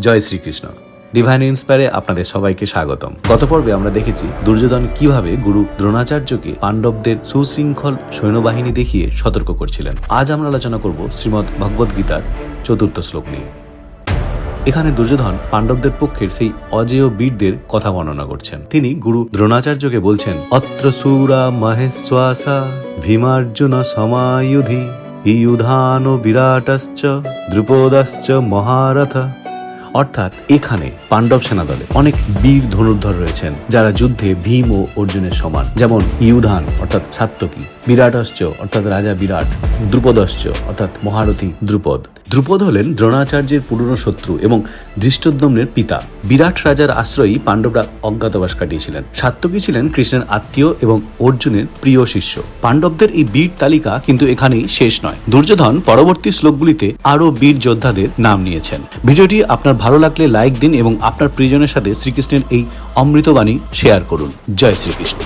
জয় Shrikrishna. Divine ইন্সপায়ারে আপনাদের সবাইকে স্বাগতম। গত পর্বে আমরা দেখেছি দুর্যোধন কিভাবে গুরু দ্রোণাচার্যকে পাণ্ডবদের সুশৃঙ্খল সৈন্যবাহিনী দেখিয়ে সতর্ক করছিলেন। আজ আমরা আলোচনা করব শ্রীমদ্ ভগবদ গীতার 4th শ্লোক নিয়ে। এখানে দুর্যোধন পাণ্ডবদের পক্ষের সেই অজেয় বীরদের কথা বর্ণনা করছেন। তিনি গুরু দ্রোণাচার্যকে বলছেন, অত্র সুরা মহেশ্বাসা ভীমার্জুন সমায়ুধি ইয়ুধান বিরাটশ্চ দ্রুপদশ্চ মহারথ। অর্থাৎ এখানে পাণ্ডব সেনাদলে অনেক বীর ধনুর্ধর রয়েছেন যারা যুদ্ধে ভীম ও অর্জুনের সমান, যেমন ইয়ুধান অর্থাৎ সাত্যকী, বিরাটশ্চ অর্থাৎ রাজা বিরাট, দ্রুপদশ্চ অর্থাৎ মহারথী দ্রুপদ। দ্রুপদ হলেন দ্রোণাচার্যের পুরনো শত্রু এবং ধৃষ্টদ্যম্নের পিতা। বিরাট রাজার আশ্রয়ী পাণ্ডবরা অজ্ঞাতবাস কাটিয়েছিলেন। সাত্যকী ছিলেন কৃষ্ণের আত্মীয় এবং অর্জুনের প্রিয় শিষ্য। পাণ্ডবদের এই বীর তালিকা কিন্তু এখানেই শেষ নয়। দুর্যোধন পরবর্তী শ্লোকগুলিতে আরো বীর যোদ্ধাদের নাম নিয়েছেন। ভিডিওটি আপনার ভালো লাগলে লাইক দিন এবং আপনার প্রিয়জনের সাথে শ্রীকৃষ্ণের এই অমৃতবাণী শেয়ার করুন। জয় শ্রীকৃষ্ণ।